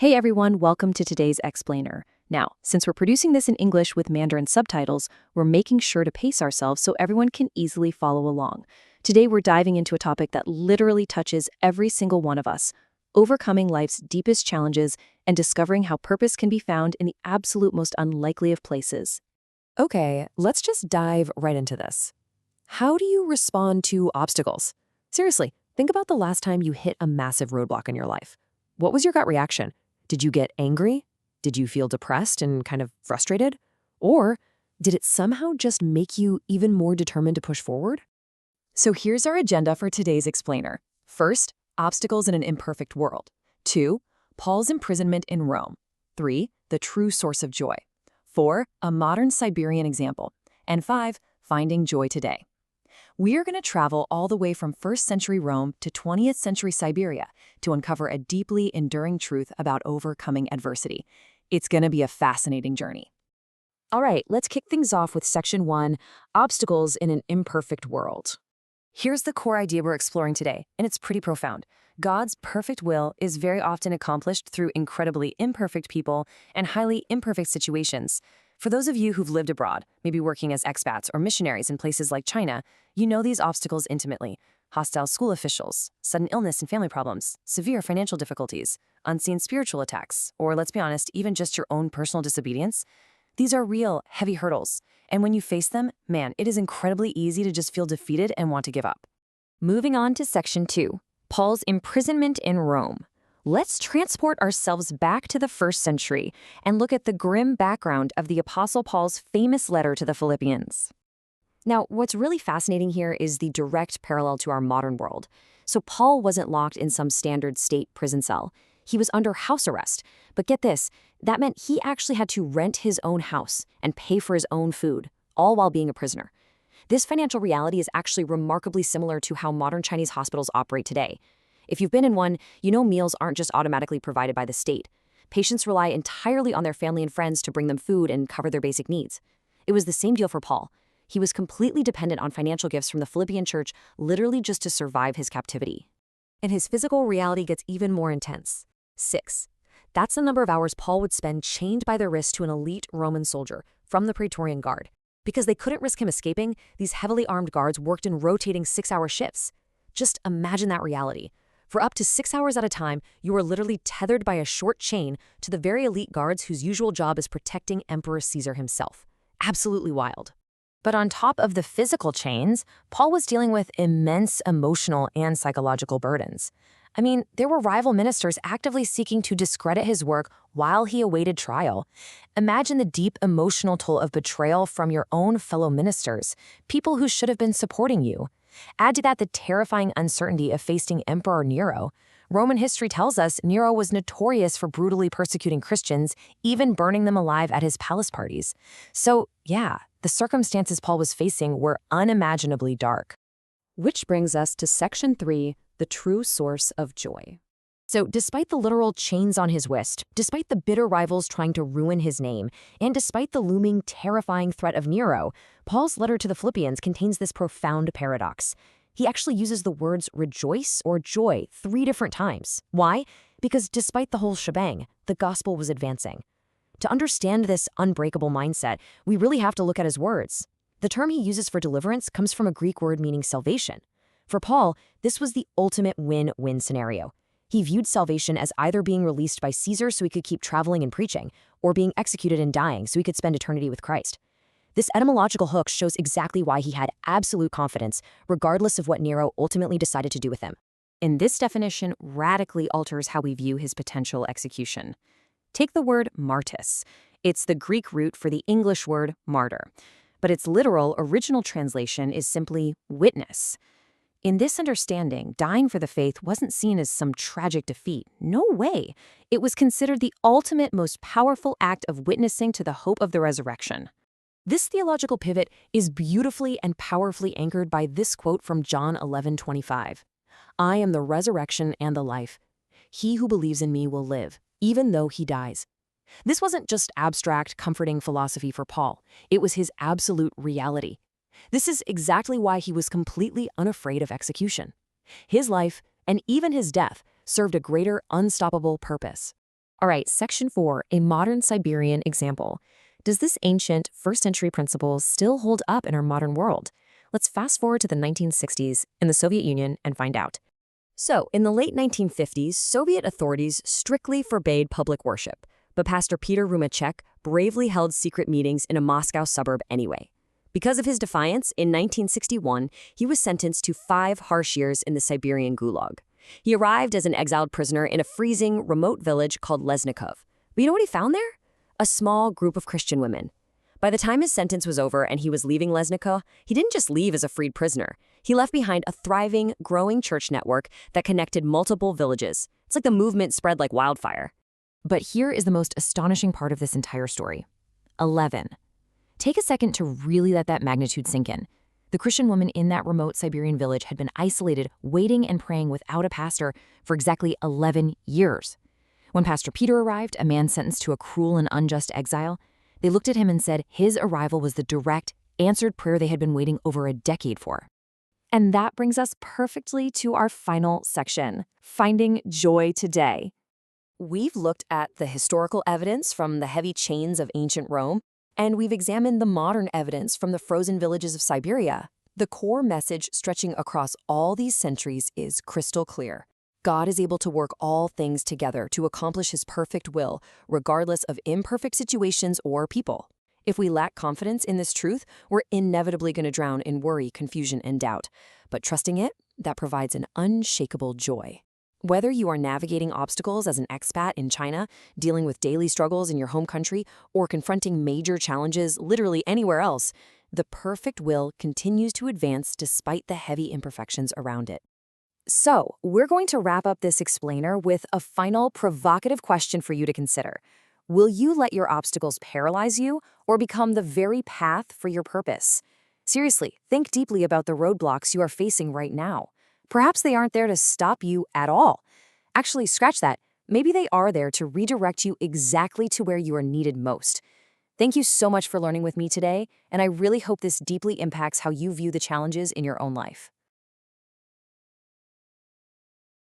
Hey everyone, welcome to today's explainer. Now, since we're producing this in English with Mandarin subtitles, we're making sure to pace ourselves so everyone can easily follow along. Today we're diving into a topic that literally touches every single one of us, overcoming life's deepest challenges and discovering how purpose can be found in the absolute most unlikely of places. Okay, let's just dive right into this. How do you respond to obstacles? Seriously, think about the last time you hit a massive roadblock in your life. What was your gut reaction? Did you get angry? Did you feel depressed and kind of frustrated? Or did it somehow just make you even more determined to push forward? So here's our agenda for today's explainer. First, obstacles in an imperfect world. 2, Paul's imprisonment in Rome. 3, the true source of joy. 4, a modern Siberian example. And 5, finding joy today. We are going to travel all the way from 1st century Rome to 20th century Siberia to uncover a deeply enduring truth about overcoming adversity. It's going to be a fascinating journey. All right, let's kick things off with Section 1, Obstacles in an Imperfect World. Here's the core idea we're exploring today, and it's pretty profound. God's perfect will is very often accomplished through incredibly imperfect people and highly imperfect situations. For those of you who've lived abroad, maybe working as expats or missionaries in places like China, you know these obstacles intimately. Hostile school officials, sudden illness and family problems, severe financial difficulties, unseen spiritual attacks, or let's be honest, even just your own personal disobedience. These are real, heavy hurdles, and when you face them, man, it is incredibly easy to just feel defeated and want to give up. Moving on to Section 2, Paul's imprisonment in Rome. Let's transport ourselves back to the 1st century and look at the grim background of the Apostle Paul's famous letter to the Philippians. Now, what's really fascinating here is the direct parallel to our modern world. So Paul wasn't locked in some standard state prison cell. He was under house arrest. But get this, that meant he actually had to rent his own house and pay for his own food, all while being a prisoner. This financial reality is actually remarkably similar to how modern Chinese hospitals operate today. If you've been in one, you know meals aren't just automatically provided by the state. Patients rely entirely on their family and friends to bring them food and cover their basic needs. It was the same deal for Paul. He was completely dependent on financial gifts from the Philippian church, literally just to survive his captivity. And his physical reality gets even more intense. 6. That's the number of hours Paul would spend chained by their wrists to an elite Roman soldier from the Praetorian Guard. Because they couldn't risk him escaping, these heavily armed guards worked in rotating 6-hour shifts. Just imagine that reality. For up to 6 hours at a time, you are literally tethered by a short chain to the very elite guards whose usual job is protecting Emperor Caesar himself. Absolutely wild. But on top of the physical chains, Paul was dealing with immense emotional and psychological burdens. I mean, there were rival ministers actively seeking to discredit his work while he awaited trial. Imagine the deep emotional toll of betrayal from your own fellow ministers, people who should have been supporting you. Add to that the terrifying uncertainty of facing Emperor Nero. Roman history tells us Nero was notorious for brutally persecuting Christians, even burning them alive at his palace parties. So, yeah, the circumstances Paul was facing were unimaginably dark. Which brings us to Section 3, the true source of joy. So despite the literal chains on his wrist, despite the bitter rivals trying to ruin his name, and despite the looming, terrifying threat of Nero, Paul's letter to the Philippians contains this profound paradox. He actually uses the words rejoice or joy 3 different times. Why? Because despite the whole shebang, the gospel was advancing. To understand this unbreakable mindset, we really have to look at his words. The term he uses for deliverance comes from a Greek word meaning salvation. For Paul, this was the ultimate win-win scenario. He viewed salvation as either being released by Caesar so he could keep traveling and preaching, or being executed and dying so he could spend eternity with Christ. This etymological hook shows exactly why he had absolute confidence, regardless of what Nero ultimately decided to do with him. And this definition radically alters how we view his potential execution. Take the word martyrs. It's the Greek root for the English word martyr, but its literal original translation is simply witness. In this understanding, dying for the faith wasn't seen as some tragic defeat. No way. It was considered the ultimate, most powerful act of witnessing to the hope of the resurrection. This theological pivot is beautifully and powerfully anchored by this quote from John 11:25. I am the resurrection and the life. He who believes in me will live, even though he dies. This wasn't just abstract, comforting philosophy for Paul. It was his absolute reality. This is exactly why he was completely unafraid of execution. His life, and even his death, served a greater, unstoppable purpose. All right, Section 4, a modern Siberian example. Does this ancient first-century principle still hold up in our modern world? Let's fast forward to the 1960s in the Soviet Union and find out. So, in the late 1950s, Soviet authorities strictly forbade public worship, but Pastor Peter Rumachek bravely held secret meetings in a Moscow suburb anyway. Because of his defiance, in 1961, he was sentenced to 5 harsh years in the Siberian Gulag. He arrived as an exiled prisoner in a freezing, remote village called Lesnikov. But you know what he found there? A small group of Christian women. By the time his sentence was over and he was leaving Lesnikov, he didn't just leave as a freed prisoner. He left behind a thriving, growing church network that connected multiple villages. It's like the movement spread like wildfire. But here is the most astonishing part of this entire story. 11. Take a second to really let that magnitude sink in. The Christian woman in that remote Siberian village had been isolated, waiting and praying without a pastor for exactly 11 years. When Pastor Peter arrived, a man sentenced to a cruel and unjust exile, they looked at him and said his arrival was the direct, answered prayer they had been waiting over a decade for. And that brings us perfectly to our final section, finding joy today. We've looked at the historical evidence from the heavy chains of ancient Rome, and we've examined the modern evidence from the frozen villages of Siberia. The core message stretching across all these centuries is crystal clear. God is able to work all things together to accomplish His perfect will, regardless of imperfect situations or people. If we lack confidence in this truth, we're inevitably going to drown in worry, confusion, and doubt. But trusting it, that provides an unshakable joy. Whether you are navigating obstacles as an expat in China, dealing with daily struggles in your home country, or confronting major challenges literally anywhere else, the perfect will continues to advance despite the heavy imperfections around it. So, we're going to wrap up this explainer with a final provocative question for you to consider. Will you let your obstacles paralyze you or become the very path for your purpose? Seriously, think deeply about the roadblocks you are facing right now. Perhaps they aren't there to stop you at all. Actually, scratch that. Maybe they are there to redirect you exactly to where you are needed most. Thank you so much for learning with me today, and I really hope this deeply impacts how you view the challenges in your own life.